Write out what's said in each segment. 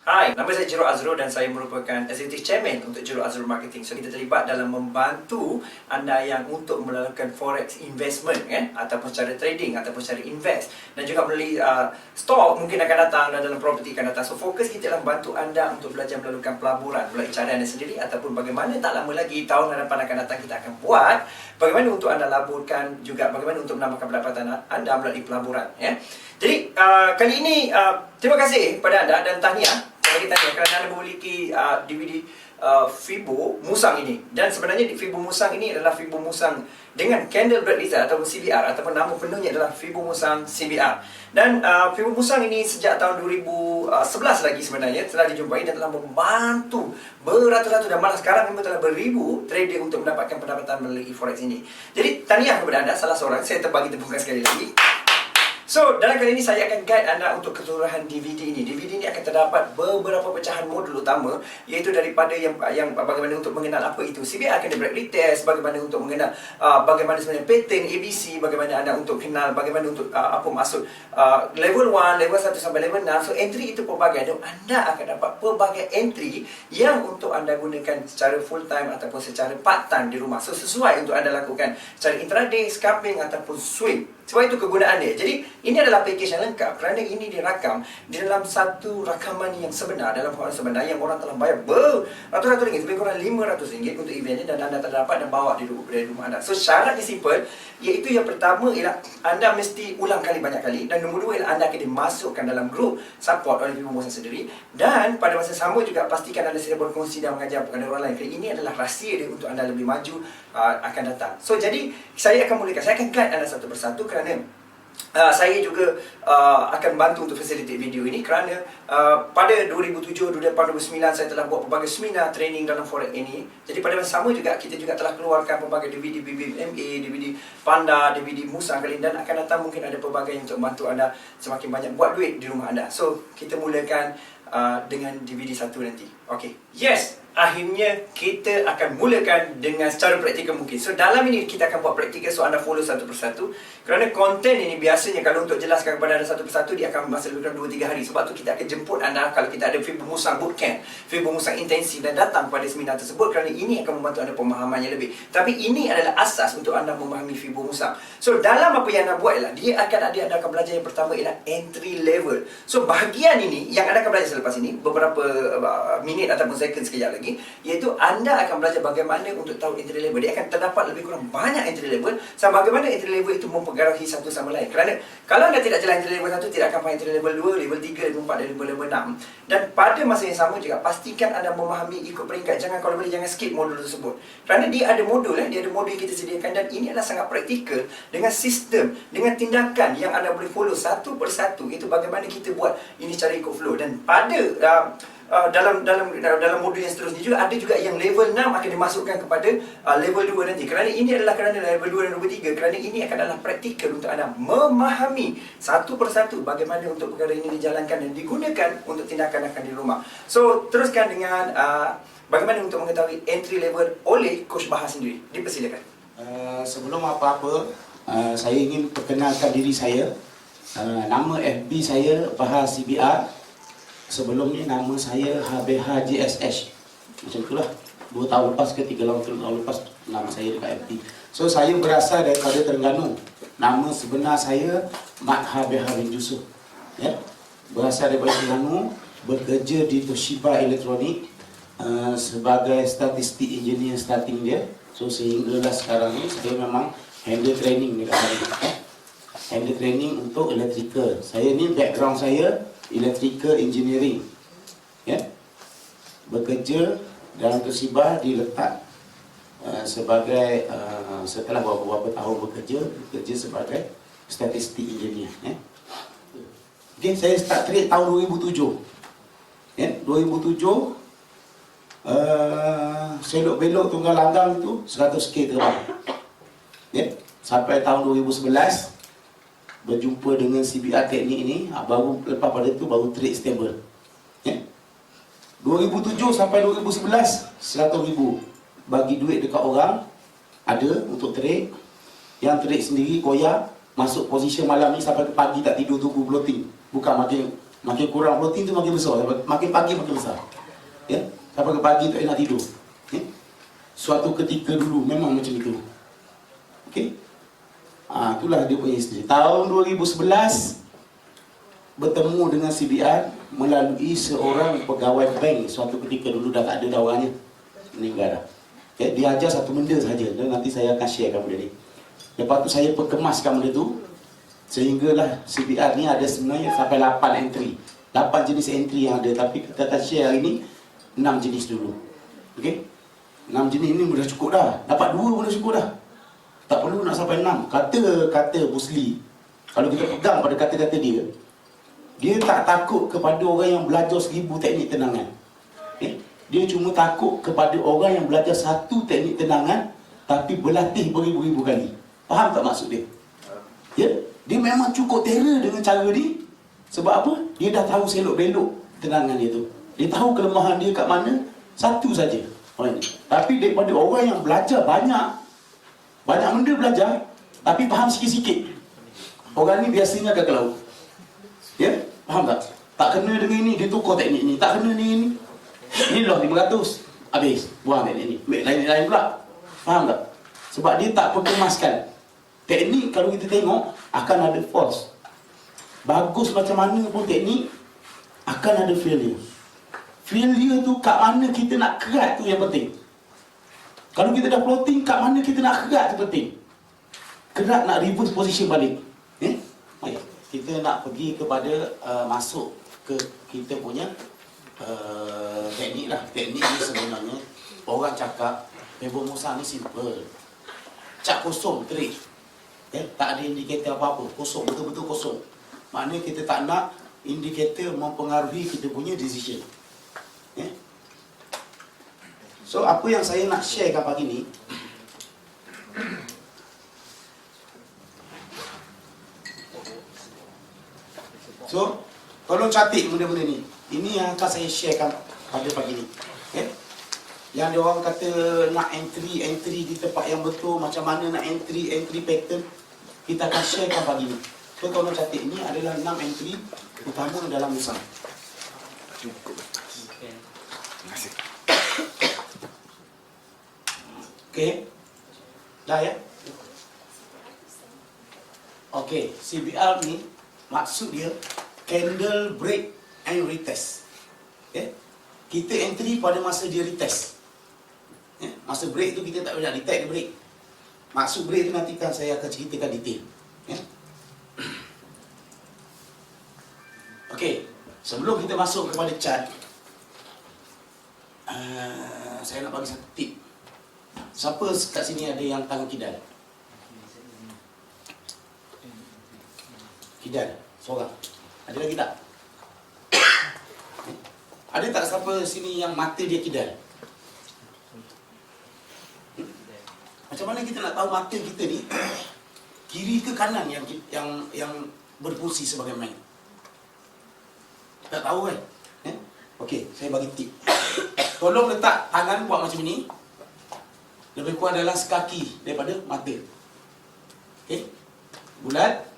Hai, nama saya Jero Azrul dan saya merupakan Executive Chairman untuk Jero Azrul Marketing. So, kita terlibat dalam membantu anda yang untuk melakukan forex investment ataupun secara trading ataupun secara invest, dan juga melalui stok mungkin akan datang dan dalam property akan datang. So, fokus kita adalah bantu anda untuk belajar melakukan pelaburan melalui cara anda sendiri, ataupun bagaimana tak lama lagi tahun hadapan akan datang kita akan buat bagaimana untuk anda laburkan, juga bagaimana untuk menambahkan pendapatan anda melalui pelaburan. Jadi kali ini terima kasih kepada anda dan tahniah bagi tanya kerana anda memiliki DVD Fibo Musang ini. Dan sebenarnya Fibo Musang ini adalah Fibo Musang dengan candle break result ataupun CBR, ataupun nama penuhnya adalah Fibo Musang CBR. Dan Fibo Musang ini sejak tahun 2011 lagi sebenarnya telah dijumpai dan telah membantu beratus-ratus dan malah sekarang memang telah beribu trader untuk mendapatkan pendapatan melalui forex ini. Jadi tahniah kepada anda, salah seorang. Saya terbagi tepukan sekali lagi. So, dalam kali ini saya akan guide anda untuk keseluruhan DVD ini. DVD ini akan terdapat beberapa pecahan modul utama, iaitu daripada yang bagaimana untuk mengenal apa itu CBR, kena break retest, bagaimana untuk mengenal bagaimana sebenarnya pattern ABC, bagaimana anda untuk kenal bagaimana untuk apa maksud level 1, level 1 sampai level 6. So, entry itu pelbagai, dan anda akan dapat pelbagai entry yang untuk anda gunakan secara full time ataupun secara part time di rumah. So, sesuai untuk anda lakukan secara intraday, scalping ataupun swing. Sebab itu kegunaan dia. Jadi, ini adalah package yang lengkap kerana ini dirakam di dalam satu rakaman yang sebenar, dalam format sebenar yang orang telah bayar beratus-ratus ringgit, lebih kurang RM500 untuk eventnya, dan anda terdapat dan bawa di rumah anda. So, syaratnya simple, iaitu yang pertama ialah anda mesti ulang kali banyak kali, dan nombor dua ialah anda akan dimasukkan dalam grup support oleh Fibo Musang sendiri, dan pada masa sama juga pastikan anda sedia berkongsi dan mengajar kepada orang lain, kerana ini adalah rahsia dia untuk anda lebih maju akan datang. So, jadi saya akan mulakan, saya akan guide anda satu persatu kerana saya juga akan bantu untuk facilitate video ini kerana pada 2007, 2008, 2009 saya telah buat pelbagai seminar training dalam forex ini. Jadi pada masa sama juga kita juga telah keluarkan pelbagai DVD BBMA, DVD Panda, DVD Musang kali ini, dan akan datang mungkin ada pelbagai untuk membantu anda semakin banyak buat duit di rumah anda. So, kita mulakan dengan DVD satu nanti. Okay. Yes, akhirnya kita akan mulakan dengan secara praktikal mungkin. So, dalam ini kita akan buat praktikal, so anda follow satu persatu. Kerana konten ini biasanya kalau untuk jelaskan kepada anda satu persatu, dia akan masa lebih kurang 2-3 hari. Sebab tu kita akan jemput anda kalau kita ada Fibo Musang Bootcamp, Fibo Musang Intensif, dan datang pada seminar tersebut, kerana ini akan membantu anda pemahamannya lebih. Tapi ini adalah asas untuk anda memahami Fibo Musang. So, dalam apa yang anda buat ialah dia akan anda akan belajar yang pertama ialah entry level. So, bahagian ini yang anda akan belajar selepas ini beberapa minit ataupun second sekejap lagi, iaitu anda akan belajar bagaimana untuk tahu entry level. Dia akan terdapat lebih kurang banyak entry level, sama bagaimana entry level itu mempengaruhi satu sama lain. Kerana kalau anda tidak jalan entry level 1, tidak akan faham entry level 2, level 3, level 4 dan level 6. Dan pada masa yang sama juga pastikan anda memahami ikut peringkat. Jangan, kalau boleh jangan skip modul tersebut. Kerana dia ada modul, dia ada modul yang kita sediakan, dan ini adalah sangat praktikal dengan sistem, dengan tindakan yang anda boleh follow satu persatu. Itu bagaimana kita buat ini cara ikut flow. Dan pada dalam modul yang seterusnya juga ada juga yang level 6 akan dimasukkan kepada level 2 nanti. Kerana ini adalah kerana level 2 dan level 3, kerana ini akan adalah praktikal untuk anda memahami satu persatu bagaimana untuk perkara ini dijalankan dan digunakan untuk tindakan akan di rumah. So, teruskan dengan bagaimana untuk mengetahui entry level oleh Coach Bahar sendiri. Dipersilakan. Sebelum apa-apa, saya ingin perkenalkan diri saya. Nama FB saya Bahar CBR. Sebelumnya nama saya HBH JSH. Macam itulah. 2 tahun lepas ke 3 tahun lepas nama saya dekat FB. So, saya berasal daripada Terengganu. Nama sebenar saya Mat HBH bin Yusuf. Ya? Berasal daripada Terengganu, bekerja di Toshiba Elektronik sebagai statistik engineer starting dia. So, sehinggalah sekarang ni saya memang handle training dekat sana. Handle training untuk electrical. Saya ni background saya electrical engineering, ya. Bekerja dalam Toshiba diletak sebagai setelah beberapa tahun bekerja sebagai statistik engineer, ya. Okay, saya start trade tahun 2007, ya. 2007 selok belok tunggal langgang tu 100k terbang, ya. Sampai tahun 2011 berjumpa dengan CBR teknik ni, baru lepas pada tu baru trade stable, ya. 2007 sampai 2011 100,000 bagi duit dekat orang, ada untuk trade. Yang trade sendiri koyak, masuk position malam ni sampai ke pagi tak tidur, tunggu bloating. Bukan Makin kurang protein tu makin besar. Makin pagi makin besar. Ya, sampai ke pagi tak nak tidur. Ya? Suatu ketika dulu memang macam itu. Okey. Itulah dia punya isteri. Tahun 2011 bertemu dengan CBR melalui seorang pegawai bank. Suatu ketika dulu dah tak ada dah orangnya, meninggal dah. Okay, dia ajar satu benda sahaja dan nanti saya akan sharekan benda ni. Lepas tu saya perkemaskan benda tu sehinggalah CBR ni ada sebenarnya sampai 8 entry. 8 jenis entry yang ada, tapi kita akan share hari ni 6 jenis dulu. Okey. 6 jenis ni sudah cukup dah. Dapat 2 pun dah cukup dah. Tak perlu nak sampai 6. Kata Bruce Lee, kalau kita pegang pada kata-kata dia, dia tak takut kepada orang yang belajar 1000 teknik tenangan. Dia cuma takut kepada orang yang belajar 1 teknik tenangan tapi berlatih beribu-ribu kali. Faham tak maksud dia? Ya? Dia memang cukup terror dengan cara ni. Sebab apa? Dia dah tahu selok-belok tenangan dia tu. Dia tahu kelemahan dia kat mana. Satu saja orang ni. Tapi daripada orang yang belajar banyak benda belajar tapi faham sikit-sikit, orang ni biasanya akan ke laut. Ya? Faham tak? Tak kena dengan ini, dia tukar teknik ni. Tak kena dengan ini. Ni loh 500. Habis. Buang teknik ni. Ambil lain-lain pula. Faham tak? Sebab dia tak perkemaskan. Teknik kalau kita tengok akan ada false. Bagus macam mana pun teknik akan ada failure. Failure tu kat mana kita nak kerat tu yang penting. Kalau kita dah plotting, kat mana kita nak kerat tu penting. Kerat nak reverse position balik. Baik. Kita nak pergi kepada masuk ke kita punya teknik lah. Teknik ni sebenarnya orang cakap Pebble Musa ni simple. Cat kosong, terik. Tak ada indikator apa-apa. Kosong, betul-betul kosong. Maknanya kita tak nak indikator mempengaruhi kita punya decision. So apa yang saya nak sharekan pagi ni, so tolong catat benda-benda ni. Ini yang akan saya sharekan pada pagi ni. Yang dia orang kata nak entry di tempat yang betul, macam mana nak entry pattern, kita akan sharekan pagi ni. So tolong catat, ini adalah 6 entry utama dalam Musa. Cukup. Terima kasih. Okey. Dah ya? Okey, CBR ni maksud dia candle break and retest. Kita entry pada masa dia retest. Masa break tu kita tak boleh detect dia break. Maksud break tu nanti kan saya akan ceritakan detail. Okey, sebelum kita masuk kepada chart, saya nak bagi satu tip. Siapa kat sini ada yang tangan kidal? Kidal, seorang. Ada lagi tak? Ada tak siapa sini yang mata dia kidal? Macam mana kita nak tahu mata kita ni kiri ke kanan yang berfungsi sebagai main? Tak tahu kan? Okey, saya bagi tip. Tolong letak tangan buat macam ni. Lebih kurang dalam sekaki daripada mata. Okey. Bulat.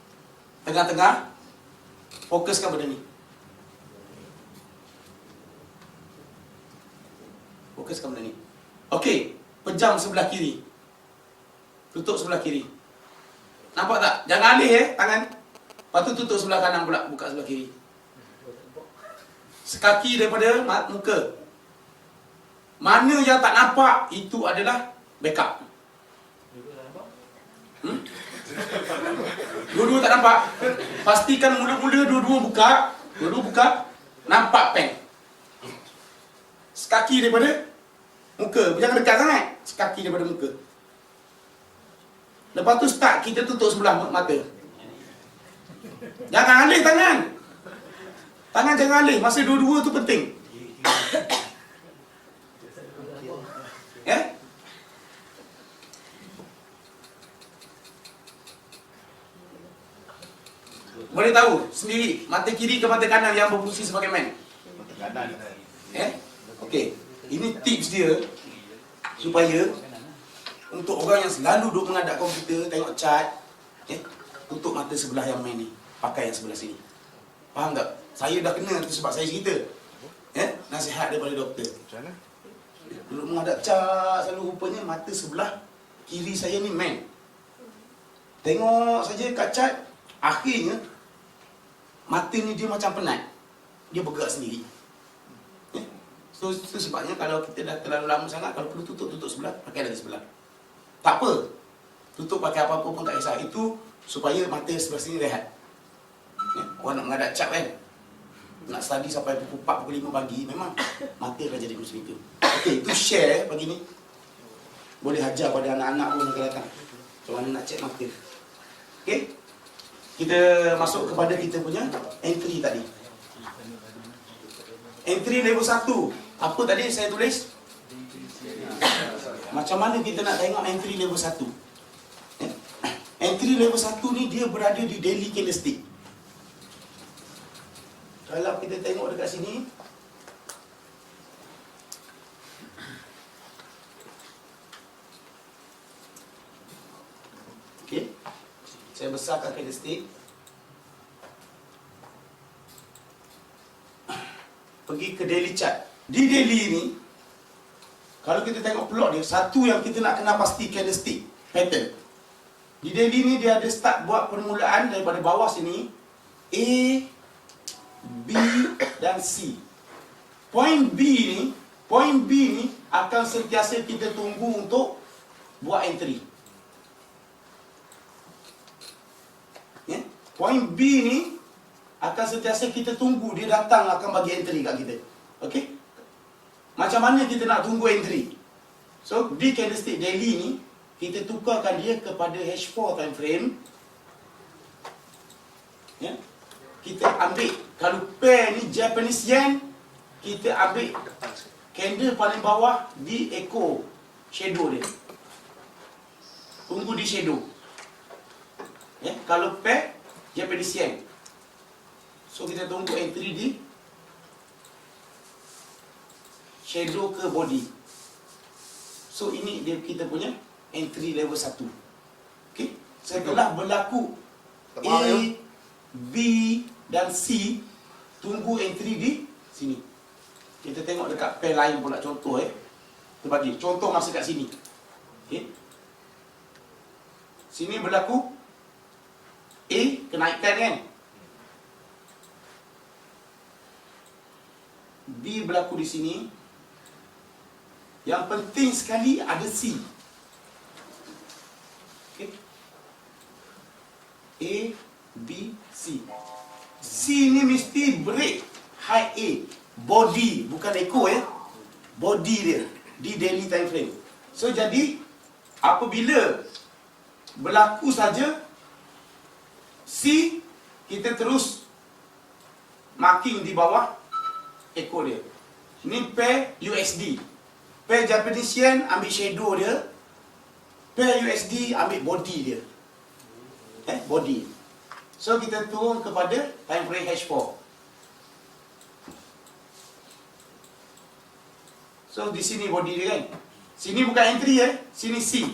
Tengah-tengah. Fokuskan benda ni. Fokuskan benda ni. Okey. Pejam sebelah kiri. Tutup sebelah kiri. Nampak tak? Jangan alih tangan. Lepas tu tutup sebelah kanan pula. Buka sebelah kiri. Sekaki daripada muka. Mana yang tak nampak, itu adalah backup. Dua-dua tak nampak. Pastikan mula-mula dua-dua buka. Dua-dua buka. Nampak pen. Sekaki daripada muka. Jangan dekat sangat. Sekaki daripada muka. Lepas tu start, kita tutup sebelah mata. Jangan alih tangan. Tangan jangan alih. Masa dua-dua tu penting. Boleh tahu sendiri mata kiri ke mata kanan yang berfungsi sebagai main? Kanan. Okey. Ini tips dia supaya untuk orang yang selalu duduk menghadap komputer, tengok chart, tutup mata sebelah yang main ni, pakai yang sebelah sini. Faham tak? Saya dah kena tu sebab saya cerita. Nasihat daripada doktor. Macam mana? Duduk menghadap Cak selalu, rupanya mata sebelah kiri saya ni main. Tengok saja Kak Cat, akhirnya mata ni dia macam penat. Dia bergerak sendiri. So itu sebabnya kalau kita dah terlalu lama sangat, kalau perlu tutup sebelah, pakai lagi sebelah. Tak apa. Tutup pakai apa-apa pun tak kisah. Itu supaya mata sebelah sini rehat. Orang nak menghadap Cap kan, nak study sampai pukul 4, pukul 5 pagi, memang mata akan jadi macam itu. Okey, itu share pagi ni. Boleh ajar pada anak-anak pun akan datang macam mana nak cek mata. Okey, kita masuk kepada kita punya entry tadi. Entry level 1. Apa tadi saya tulis? Macam mana kita nak tengok entry level 1? Entry level 1 ni dia berada di daily candlestick. Kalau kita tengok dekat sini, okey, saya besarkan candlestick. Pergi ke daily chart. Di daily ni, kalau kita tengok plot dia, satu yang kita nak kena pasti candlestick pattern. Di daily ni dia ada start buat permulaan daripada bawah sini, A, B dan C. Point B ni akan sentiasa kita tunggu untuk buat entry. Point B ni akan sentiasa kita tunggu, dia datang akan bagi entry kat kita. Okey? Macam mana kita nak tunggu entry? So, di candlestick daily ni, kita tukarkan dia kepada H4 time frame. Kita ambil, kalau pair ni Japanese yen, kita ambil candle paling bawah di echo shadow dia. Tunggu di shadow. Kalau pair Japanese yen, so kita tunggu entry di shadow ke body. So ini dia kita punya entry level 1. Okey, setelah berlaku A, B dan C, tunggu entry di sini. Kita tengok dekat pair lain pula contoh kita bagi contoh masa kat sini. Okey, sini berlaku A, kenaikan kan, B berlaku di sini. Yang penting sekali ada C. Okay. A, B, C. C ni mesti break high A. Body, bukan echo body dia di daily time frame. So jadi apabila berlaku saja C, kita terus marking di bawah echo dia. Ini pair USD. Pair Japanese yen ambil shadow dia. Pair USD ambil body dia. Body. So kita turun kepada time frame H4. So di sini body dia kan. Sini bukan entry sini C.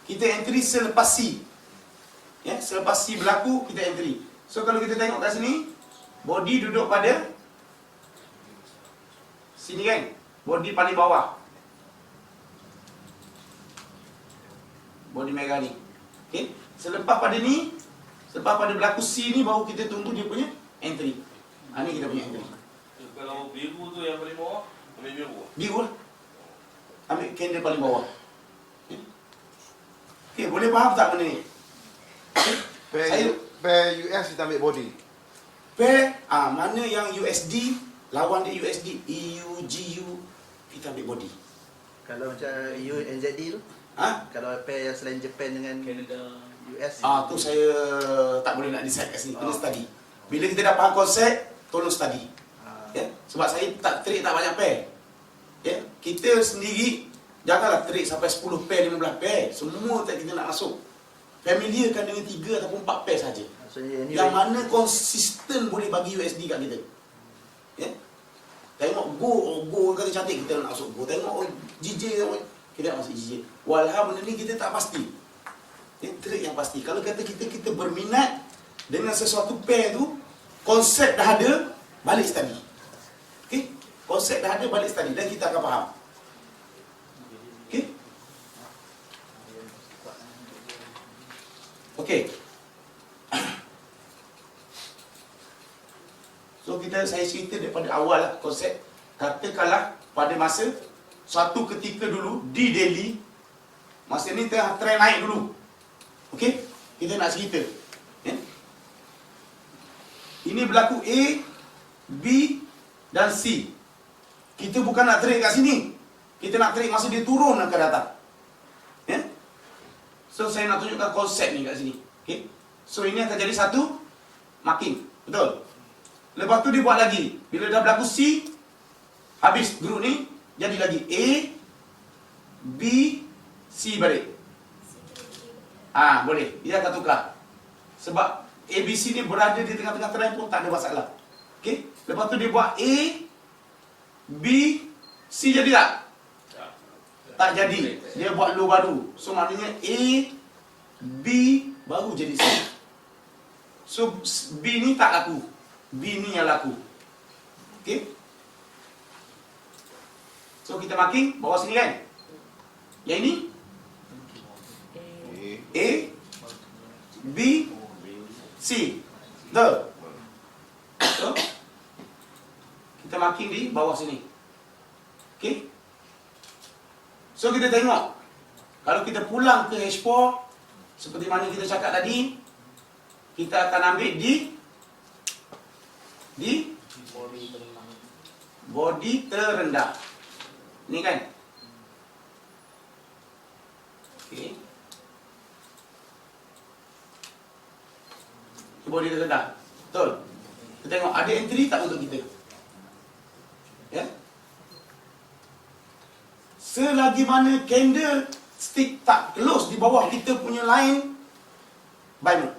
Kita entry selepas C. Selepas C berlaku kita entry. So kalau kita tengok kat sini, body duduk pada sini kan. Body paling bawah. Body merah ni. Okey. Selepas pada ni, selepas pada berlaku C ni, baru kita tunggu dia punya entry. Ni kita punya entry. Kalau biru tu yang paling bawah, ambil biru. Biru lah. Ambil candle paling bawah. Okey, boleh faham tak benda ni? Pair US kita ambil body. Pair, mana yang USD, lawan dia USD, EU, GU, kita ambil body. Kalau macam EU NZD tu? Kalau pair yang selain Japan dengan Canada, US? Tu saya tak boleh nak decide kat sini. Kena study. Bila kita dah faham konsep, tolong study. Sebab saya tak trade tak banyak pair. Kita sendiri janganlah trade sampai 10 pair, 15 pair. Semua kita nak masuk. Familiarkan dengan 3 ataupun 4 pair saja. Yang mana konsisten boleh bagi USD kat kita. Tengok go kata cantik, kita nak masuk go. Tengok JJ, kita nak masuk JJ. Walhal benda ni kita tak pasti. Trade yang pasti. Kalau kata kita berminat dengan sesuatu pair tu, konsep dah ada, balik study. Okey? Konsep dah ada, balik study dan kita akan faham. Okey? Okey. So saya cerita daripada awal lah konsep. Katakanlah pada masa suatu ketika dulu di Delhi, masa ni tengah trend naik dulu. Okey? Kita nak cerita. Ya? Ini berlaku A, B dan C. Kita bukan nak trade kat sini. Kita nak trade masa dia turun akan datang. Ya? So saya nak tunjukkan konsep ni kat sini. Okey? So ini akan jadi satu marking. Betul? Lepas tu dia buat lagi. Bila dah berlaku C, habis grup ni, jadi lagi A, B, C balik. Boleh. Dia akan tukar. Sebab A, B, C ni berada di tengah-tengah trend pun tak ada masalah. Okey? Lepas tu dia buat A, B, C jadi tak? Tak jadi. Dia buat low baru. So maknanya A, B baru jadi C. So B ni tak laku. B ni yang laku. Okey? So kita marking bawah sini kan? Yang ini A, B, C. Betul? So kita marking di bawah sini. Okey? So kita tengok. Kalau kita pulang ke H4, seperti mana kita cakap tadi, kita akan ambil di body terendah. Ni kan? Okey. Body terendah. Betul? Kita tengok ada entry tak untuk kita? Ya? Selagi mana candle stick tak close di bawah kita punya line, buy mode.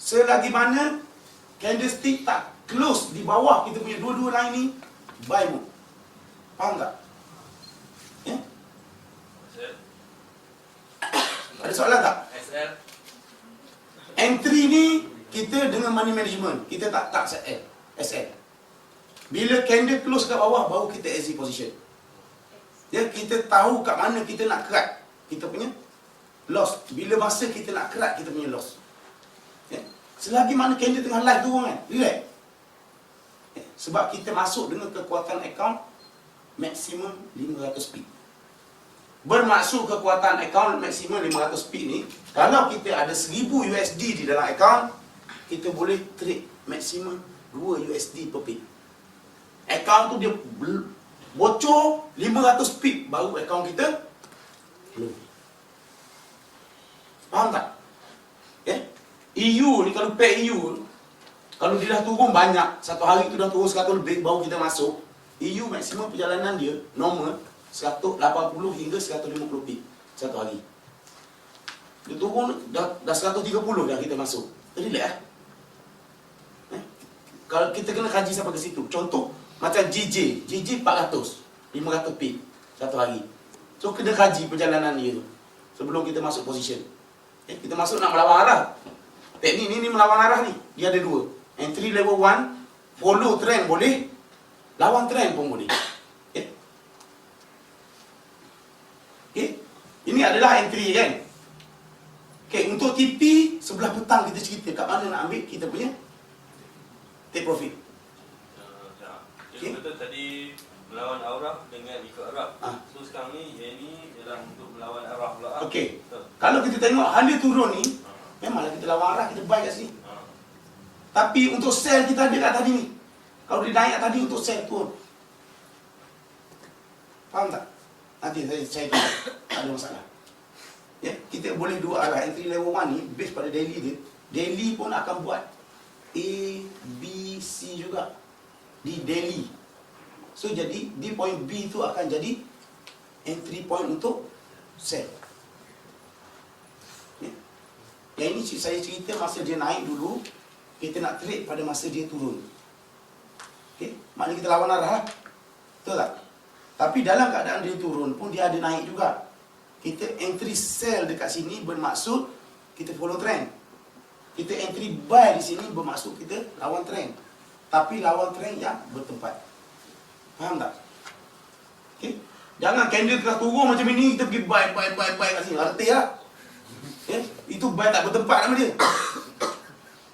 Selagi mana candlestick tak close di bawah kita punya dua-dua line ni, buy mode. Faham tak? Ya? Ada soalan tak? SL. Entry ni kita dengan money management, kita tak SL. Bila candle close kat bawah, baru kita exit position. Ya, kita tahu kat mana kita nak kerat kita punya loss. Bila masa kita nak kerat kita punya loss. Ya? Selagi mana candle tengah live turun kan, relax. Ya? Sebab kita masuk dengan kekuatan account maksimum 500 pip. Bermaksud kekuatan account maksimum 500 pip ni, kalau kita ada 1000 USD di dalam account, kita boleh trade maksimum 2 USD per pip. Account tu dia bocor 500 pip baru account kita belum. Faham tak? Ya? EU ni kalau pair EU, kalau dia dah turun banyak, satu hari tu dah turun 100 lebih baru kita masuk, EU maksimum perjalanan dia normal 180 hingga 150 pip satu hari. Dia turun dah 130 dah kita masuk. Relax Kalau kita kena kaji sampai ke situ. Contoh macam JJ 400 500 pip satu hari. So kena kaji perjalanan dia tu sebelum kita masuk position. Kita masuk nak melawan arah. Teknik ni melawan arah ni. Dia ada dua. Entry level 1, follow trend boleh, lawan trend pun boleh. Okay. Ini adalah entry kan. Okay, untuk TP sebelah petang kita cerita kat mana nak ambil kita punya take profit. Jadi betul tadi melawan arah dengan ikut arah. So sekarang ni yang ni ialah untuk melawan arah pula. Okey. Kalau kita tengok harga turun ni, memanglah kita lawan arah, kita buy kat sini. Tapi untuk sell kita ada kat tadi ni. Kalau dia naik kat tadi untuk sell turun. Faham tak? Nanti saya tak ada masalah. Ya, kita boleh dua arah. Entry level 1 ni based pada daily dia. Daily pun akan buat A, B, C juga di daily. So jadi di point B tu akan jadi entry point untuk sell. Ya. Yang ini saya cerita masa dia naik dulu, kita nak trade pada masa dia turun. Okey, maknanya kita lawan arah lah. Betul tak? Tapi dalam keadaan dia turun pun dia ada naik juga. Kita entry sell dekat sini bermaksud kita follow trend. Kita entry buy di sini bermaksud kita lawan trend. Tapi lawan trend yang bertempat. Faham tak? Okay. Jangan candle telah turun macam ini, kita pergi buy kat sini. Arti lah. Okay. Itu buy tak bertempat nama dia.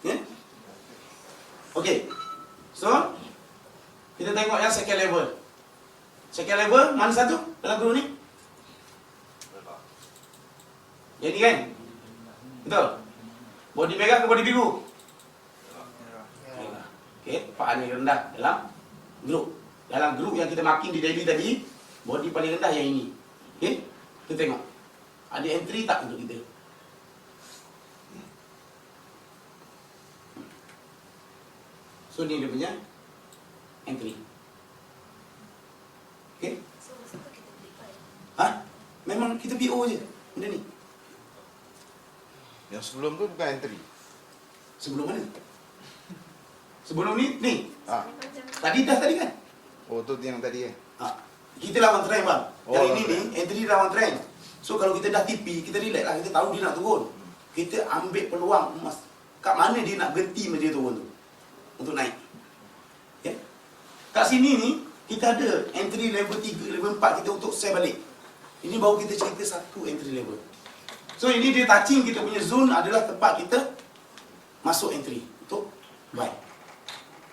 Okay. Okay. So, kita tengok yang second level. Second level, mana satu dalam guru ni? Yang ni kan? Betul? Body merah ke body biru? Okey, Pak ni rendah dalam grup. Dalam grup yang kita marking di daily tadi, body paling rendah yang ini. Okey, kita tengok. Ada entry tak untuk kita? So ni dia punya entry. Okey? So, masa tu kita beli buy. Ha? Memang kita PO je benda ni. Yang sebelum tu bukan entry. Sebelum mana? Sebelum ni. Ah. Macam Tadi dah tadi kan? Oh tu yang tadi Ha. Kita lawan trend bang. Oh, Yang lawan ini ni entry lawan trend. So kalau kita dah TP, kita relax lah. Kita tahu dia nak turun. Kita ambil peluang emas. Kat mana dia nak berhenti dia turun tu? Untuk naik. Okay? Kat sini ni, kita ada entry level 3, level 4 kita untuk sell balik. Ini baru kita cerita satu entry level. So ini dia touching kita punya zone adalah tempat kita masuk entry untuk buy.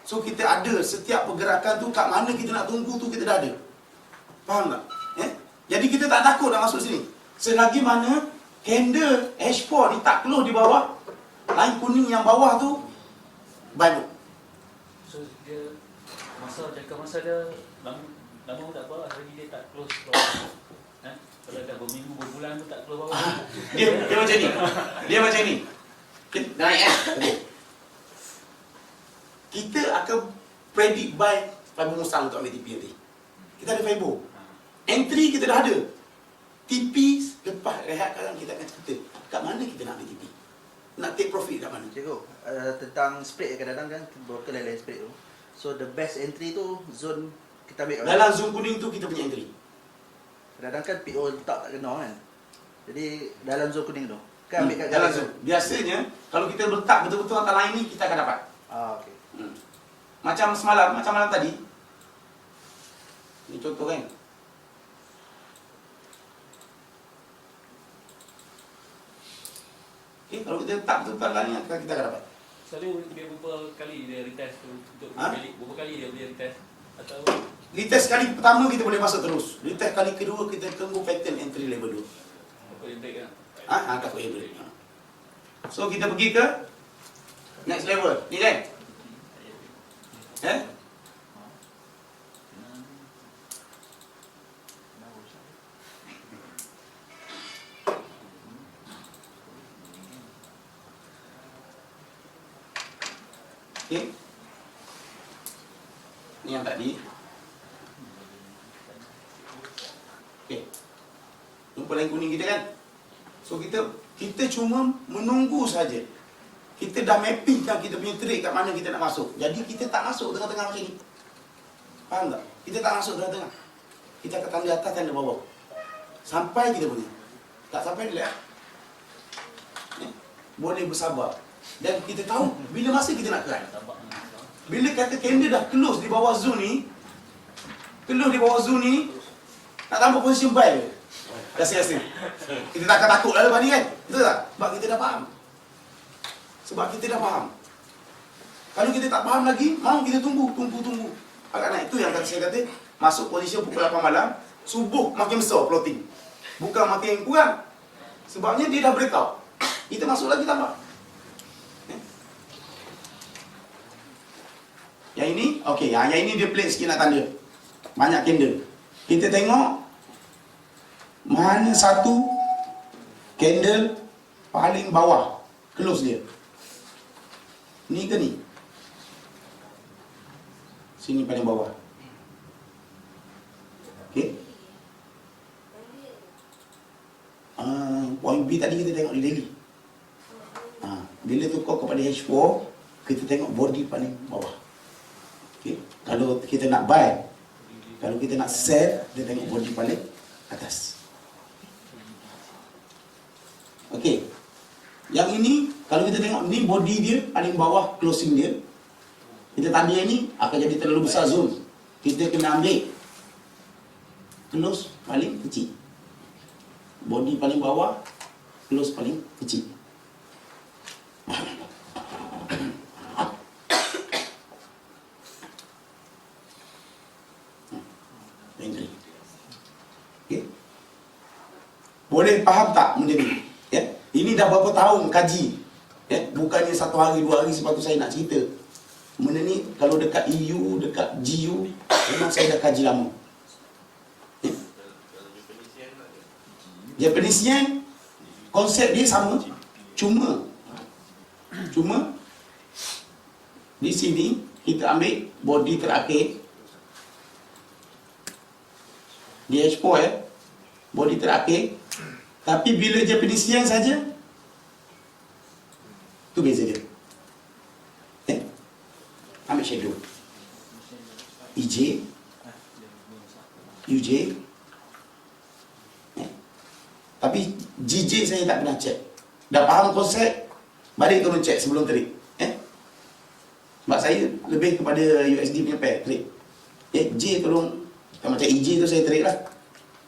So kita ada setiap pergerakan tu kat mana kita nak tunggu tu kita dah ada. Faham tak? Jadi kita tak takut nak masuk sini. Selagi mana candle H4 ni tak close di bawah, line kuning yang bawah tu buy mode. So dia jangka masa dia lama tak apa, lagi dia tak close bawah. Kalau dah berminggu berbulan tu tak close bawah. Dia macam ni. Dia macam ni. Kita naik okay. Kita akan predict buy Fibo Musang untuk ambil TP nanti. Kita ada Fibo. Entry kita dah ada. TP lepas rehat sekarang kita akan cerita kat mana kita nak ambil TP. Nak take profit kat mana. Cikgu, tentang spread kadang-kadang kan broker lain-lain spread tu. So the best entry tu zone kita ambil kat mana? Dalam zone kuning tu kita punya entry. Kadang-kadang kan PO letak tak kena kan. Jadi dalam zone kuning tu. Kan ambil kat dalam garis tu. zone. Biasanya kalau kita letak betul-betul atas line ni kita akan dapat. Okey. Macam semalam, macam malam tadi. Ni contoh kan. Okay, kalau kita letak betul-betul line ni kita akan dapat. Selalu dia berapa kali dia retest tu untuk balik, berapa kali dia boleh retest atau Retest kali pertama kita boleh masuk terus. Retest kali kedua kita tunggu pattern entry level 2. apa dia break kan? Takut dia break. So kita pergi ke next level. Ni kan? Okay. Ni yang tadi. Okay. Jumpa line kuning kita kan? So kita cuma menunggu saja. Kita dah mappingkan kita punya trade kat mana kita nak masuk. Jadi kita tak masuk tengah-tengah macam ni. Faham tak? Kita tak masuk tengah-tengah. Kita akan tanda atas, tanda bawah. Sampai kita punya. Tak sampai dia boleh bersabar. Dan kita tahu bila masa kita nak climb. Bila kata candle dah close di bawah zone ni, nak tambah position buy ke? Rasa-rasa. Kita tak akan takut lah lepas ni kan? Betul tak? Sebab kita dah faham. Kalau kita tak faham lagi, mau kita tunggu. Agak naik. Itu yang saya kata, masuk position pukul 8 malam, subuh makin besar plotting. Bukan makin kurang. Sebabnya dia dah breakout. Kita masuk lagi tambah. Yang ini, okey, yang ini dia plate sikit nak tanda. Banyak candle. Kita tengok mana satu candle paling bawah close dia. Ni ke ni? Sini paling bawah. Okey. Point B tadi kita tengok di daily. Bila tukar kepada H4, kita tengok body paling bawah. Okay. Kalau kita nak buy, kalau kita nak sell, dia tengok body paling atas. Okey. Yang ini, kalau kita tengok ni body dia paling bawah, closing dia. Kita tadi ni akan jadi terlalu besar zoom. Kita kena ambil close paling kecil. Body paling bawah, close paling kecil. Entry. Okay. Boleh faham tak benda ni? Ya? Ini dah berapa tahun kaji. Ya? Bukannya 1 hari 2 hari sebab tu saya nak cerita. Benda ni kalau dekat EU, dekat GU, memang saya dah kaji lama. Ya? Japanese yen, konsep dia sama. Cuma di sini kita ambil body terakhir di H4 body terakhir. Tapi bila Japanese yen saja, tu beza dia. Ambil shadow EJ, UJ, tapi GJ saya tak pernah check. Dah faham konsep, balik tolong check sebelum trade. Sebab saya lebih kepada USD punya pair trade. J tolong, macam EJ tu saya trade lah.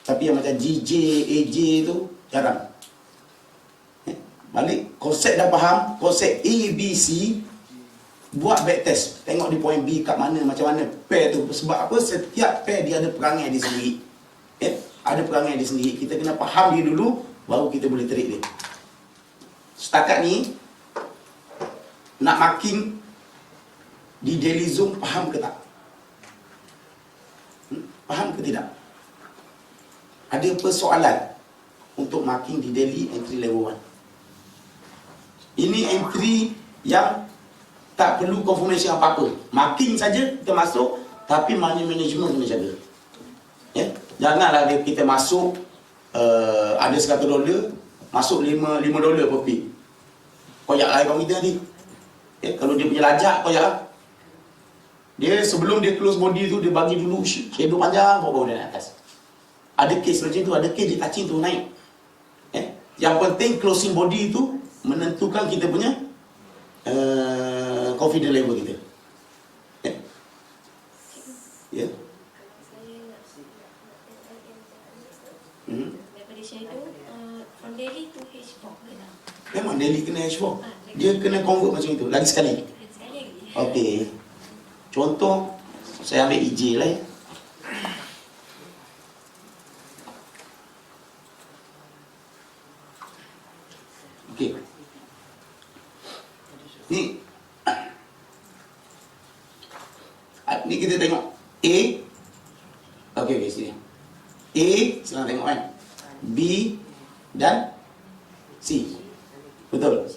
Tapi yang macam GJ, AJ tu jarang. Balik, konsep dah faham, konsep A, B, C, buat backtest. Tengok di point B kat mana, macam mana pair tu. Sebab apa? Setiap pair dia ada perangai dia sendiri. Ada perangai dia sendiri. Kita kena faham dia dulu, baru kita boleh trade dia. Setakat ni, nak marking di daily zoom, faham ke tak? Faham ke tidak? Ada persoalan untuk marking di daily entry level 1. Ini entry yang tak perlu confirmation apa-apa. Marking saja kita masuk, tapi money management kena jaga. Janganlah kita masuk ada $100, masuk $5 per pick. Koyak lah kawan kita nanti. Kalau dia punya lajak, koyak lah. Dia sebelum dia close body tu, dia bagi dulu shadow panjang, bawa dia naik atas. Ada case macam tu, ada case dia touching tu naik. Yang penting closing body tu menentukan kita punya confidence level kita. Ya. Daripada shadow from daily to H4 kena. Memang daily kena H4. Dia kena convert macam itu. Lagi sekali. Sekali lagi. Okey. Contoh saya ambil EJ lah ya. Okey. Ni kita tengok A. Okey sini. A senang tengok kan. B dan C. Betul?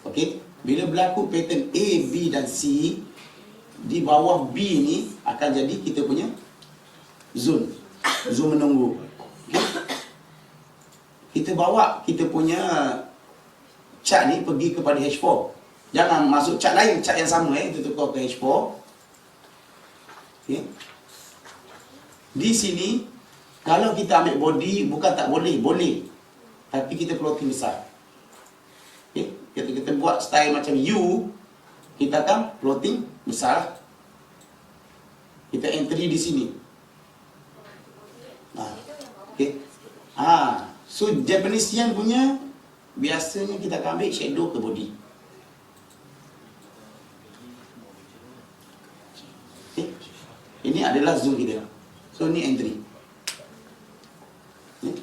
Okey. Bila berlaku pattern A, B dan C, di bawah B ni akan jadi kita punya zone. Zone menunggu. Okay? Kita bawa kita punya chart ni pergi kepada H4. Jangan masuk chart lain, chart yang sama kita tukar ke H4. Okay? Di sini kalau kita ambil body bukan tak boleh, boleh. Tapi kita plotting besar. Okay? Kita buat style macam U, kita akan plotting besar. Kita entry di sini. Okay. So Japanese yen punya biasanya kita akan ambil shadow ke body. Okay. Ini adalah zoom kita. So ni entry. Okay.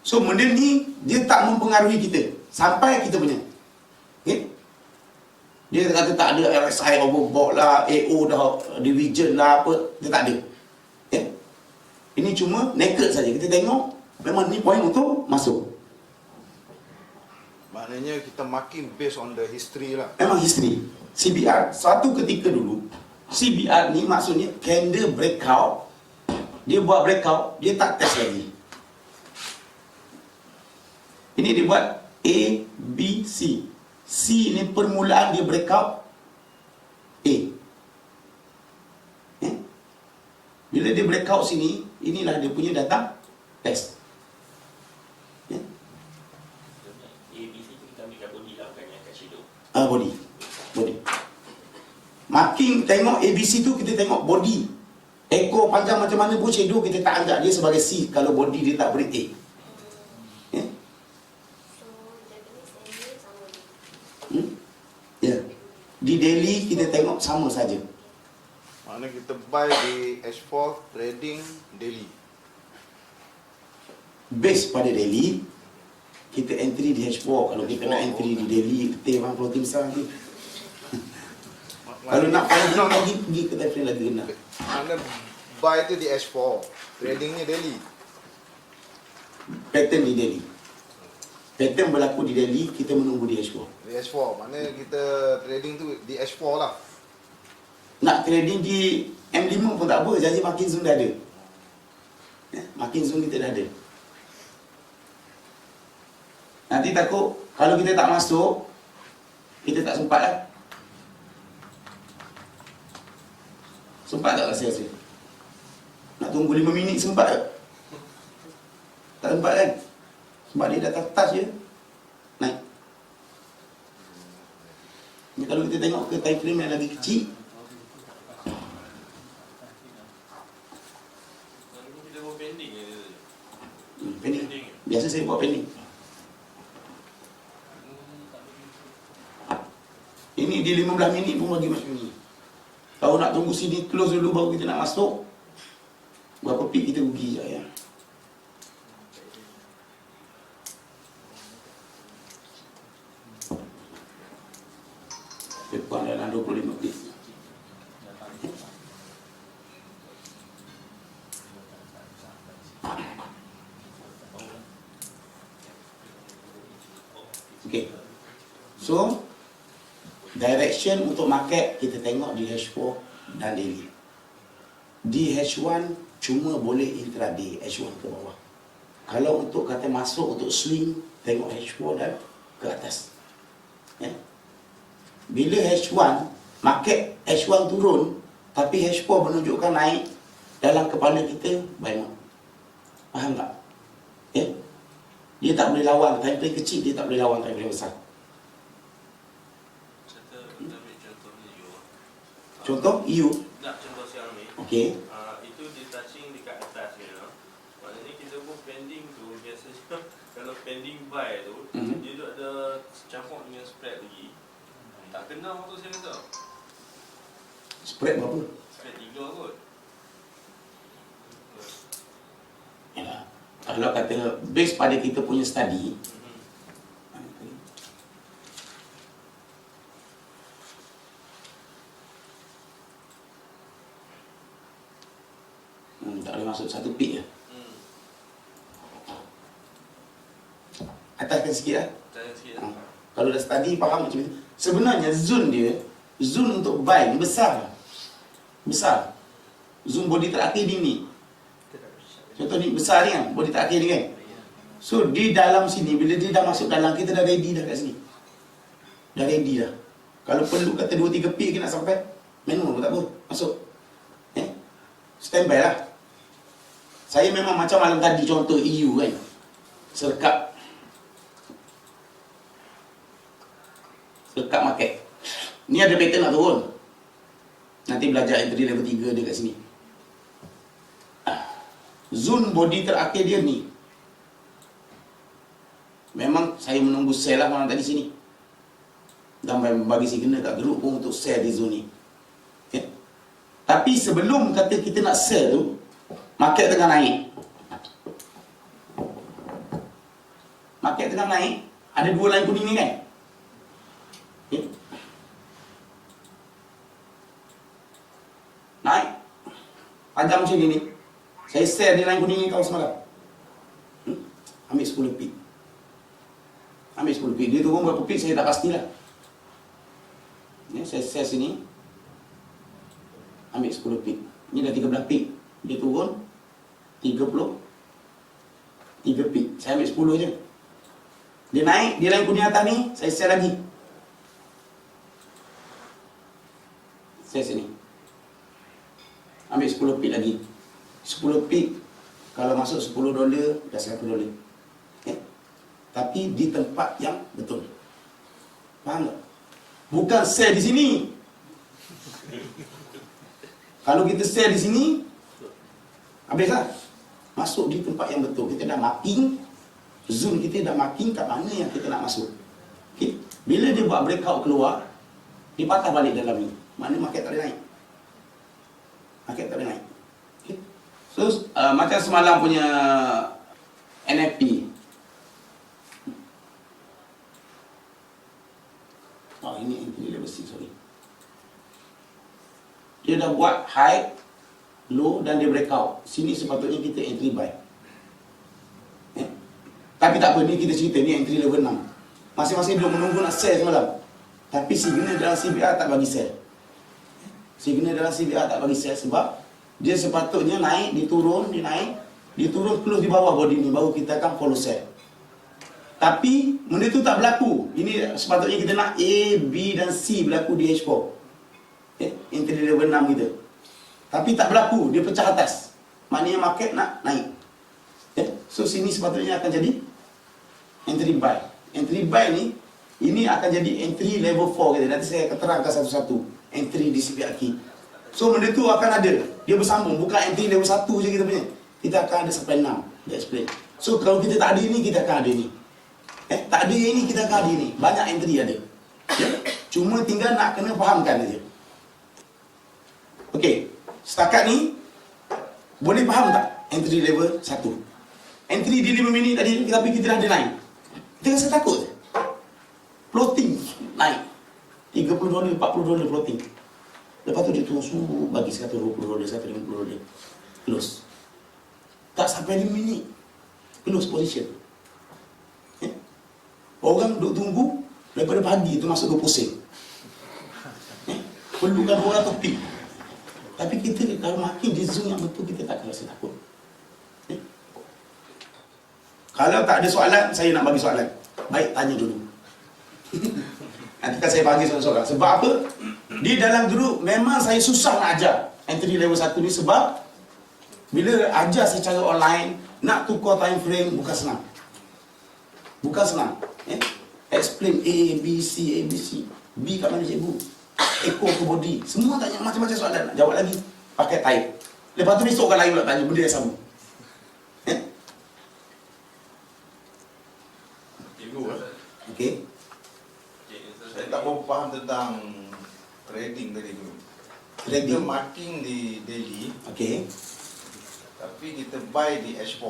So benda ni dia tak mempengaruhi kita sampai kita punya. Okay. Dia kata tak ada RSI overbought lah, AO dah division lah apa, dia tak ada. Okay. Ini cuma naked saja. Kita tengok memang ni point untuk masuk. Maknanya kita marking based on the history lah. Memang history. CBR, suatu ketika dulu, CBR ni maksudnya candle breakout. Dia buat breakout, dia tak test lagi. Ini dia buat A, B, C. C ni permulaan dia breakout A. Bila dia breakout sini, inilah dia punya datang test. A, B, C tu kita ambil Body. Marking tengok ABC tu kita tengok body. Ekor panjang macam mana pun shadow kita tak anggap dia sebagai C kalau body dia tak boleh A. Ya. So Japanese and Malay sama je. Ya. Di daily kita tengok sama saja. Mana kita buy di H4 trading daily. Base pada daily, kita entry di H4. Kalau kita nak entry di daily, kita bang floating besar lagi. Kalau nak pergi ke time frame lagi kena. Mana buy tu di H4, tradingnya daily. Pattern di daily. Pattern berlaku di daily, kita menunggu di H4. Di H4, mana kita trading tu di H4 lah. Nak trading di M5 pun tak apa, janji makin zoom dah ada. Ya, makin zoom kita dah ada. Nanti takut kalau kita tak masuk, kita tak sempat lah. Sempat tak rasa-rasa? Nak tunggu 5 minit sempat tak? Tak sempat kan? Sebab dia dah touch je naik. Ni kalau kita tengok ke time frame yang lagi kecil, Kita buat pending je. pending. Biasa saya buat pending. Ini di 15 minit pun bagi macam ni. Kalau nak tunggu sini close dulu baru kita nak masuk, berapa pip kita rugi je ya. Depan dalam 25 pip. Okay. So direction untuk market kita tengok di H4 dan daily. Di H1 cuma boleh intraday, H1 ke bawah. Kalau untuk kata masuk untuk swing, tengok H4 dan ke atas. Ya. Bila H1, market H1 turun, tapi H4 menunjukkan naik, dalam kepala kita buy more. Faham tak? Ya. Dia tak boleh lawan, time frame kecil dia tak boleh lawan time frame besar. Kita ambil contohnya you. Contoh EU. Nak contoh siang ni. Okey. Itu dia touching dekat atas ni. Maknanya kita pun pending tu biasanya kalau pending buy tu dia duk ada campur dengan spread lagi. Tak kena tu saya rasa. Spread berapa? Spread 3 kot. Yalah. Kalau kata base pada kita punya study, tak boleh masuk satu pit je. Ataskan sikit lah. Saya sikit. Kalau dah study faham macam ni. Sebenarnya zone dia, zone untuk buy ni besar. Besar. Zone body terakhir dia ni. Contoh ni besar ni kan, body terakhir ni kan. So di dalam sini, bila dia dah masuk dalam, kita dah ready dah kat sini. Dah ready dah. Kalau perlu kata 2-3 pit kita nak sampai, manual pun tak apa, masuk. Standby lah. Saya memang macam malam tadi contoh EU kan, serkap market. Ni ada pattern nak turun. Nanti belajar entry level 3 dia kat sini. Zone body terakhir dia ni. Memang saya menunggu sell lah malam tadi sini. Dan bagi signal kat group pun untuk sell di zone ni. Okay. Tapi sebelum kata kita nak sell tu, market tengah naik. Market tengah naik, ada dua line kuning ni kan? Okay. Naik. Panjang macam ni. Saya share di line kuning ni kau semalam. Ambil 10 pip. Ambil 10 pip. Dia turun berapa pip saya tak pastilah. Ya, saya share sini. Ambil 10 pip. Ni dah 13 pip. Dia turun 3 pip. Saya ambil 10 je. Dia naik, dia line kuning atas ni, saya share lagi. Share sini. Ambil 10 pip lagi. 10 pip kalau masuk $10 dah $100. Okay. Tapi di tempat yang betul. Faham tak? Bukan sell di sini. Kalau kita sell di sini, habislah. Masuk di tempat yang betul. Kita dah marking, zone kita dah marking kat mana yang kita nak masuk. Okay. Bila dia buat breakout keluar, dia patah balik dalam ni. Mana market tak boleh naik. Market tak boleh naik. Okay. So, macam semalam punya NFP. Oh, ini entry level C, sorry. Dia dah buat high, low dan dia breakout. Sini sepatutnya kita entry buy. Tapi tak apa, ni kita cerita, ni entry level 6. Masing-masing duduk menunggu nak sell semalam. Tapi signal dalam CBR tak bagi sell. Signal dalam CBR tak bagi sell sebab dia sepatutnya naik, dia turun, dia naik, dia turun close di bawah body ni, baru kita akan follow sell. Tapi benda tu tak berlaku. Ini sepatutnya kita nak A, B dan C berlaku di H4. Entry level 6 kita. Tapi tak berlaku, dia pecah atas. Maknanya market nak naik. So sini sepatutnya akan jadi entry buy. Entry buy ni, ini akan jadi entry level 4 kita. Nanti saya akan terangkan satu-satu entry di CBR key. So benda tu akan ada. Dia bersambung, bukan entry level 1 je kita punya. Kita akan ada sampai 6. Dia explain. So kalau kita tak ada ni, kita akan ada ni. Tak ada ini, kita akan ada ni. Banyak entry ada. Cuma tinggal nak kena fahamkan aja. Okey, setakat ni boleh faham tak entry level 1? Entry di 5 minit tadi, tapi kita dah ada naik. Kita rasa takut. Floating naik. $30, $40 floating. Lepas tu dia turun bagi $120, $150. Close. Tak sampai 5 minit. Close position. Orang duduk tunggu daripada pagi tu masuk ke pusing. Perlukan orang tepi. Tapi kita kalau makin di zone yang betul, kita tak akan rasa takut. Kalau tak ada soalan, saya nak bagi soalan. Baik, tanya dulu. Nanti kan saya bagi soalan. Sebab apa? Di dalam grup memang saya susah nak ajar entry level 1 ni sebab bila ajar secara online, nak tukar time frame bukan senang. Bukan senang. Explain A, B, C, A, B, C. B kat mana cikgu? Echo ke body. Semua tanya macam-macam soalan. Nak jawab lagi. Pakai type. Lepas tu besok orang lain pula tanya benda yang sama. Cikgu, Okey. Saya tak berapa faham tentang trading tadi tu. Kita Trading. marking di daily, Okey. tapi kita buy di H4.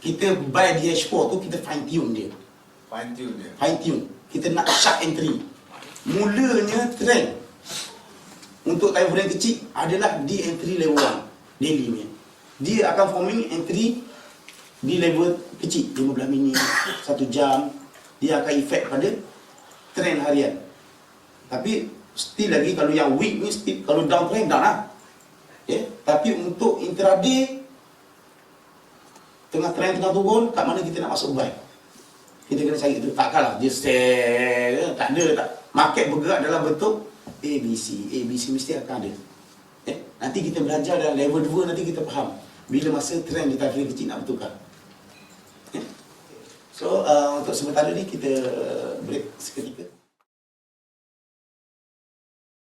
Kita buy di H4 tu, kita fine tune dia. Fine tune dia. Fine tune. Kita nak sharp entry. Mulanya trend untuk time frame kecil adalah di entry level 1 daily ni. Dia akan forming entry di level kecil 15 minit, 1 jam. Dia akan efek pada trend harian. Tapi still lagi kalau yang week ni still, kalau down trend down lah. Tapi untuk intraday tengah trend tengah turun, kat mana kita nak masuk buy? Kita kena cari tu. Takkanlah dia sell, tak ada tak. Market bergerak dalam bentuk ABC. ABC mesti akan ada. Nanti kita belajar dalam level 2, nanti kita faham bila masa trend di time frame kecil nak bertukar. So untuk sementara ni kita break seketika.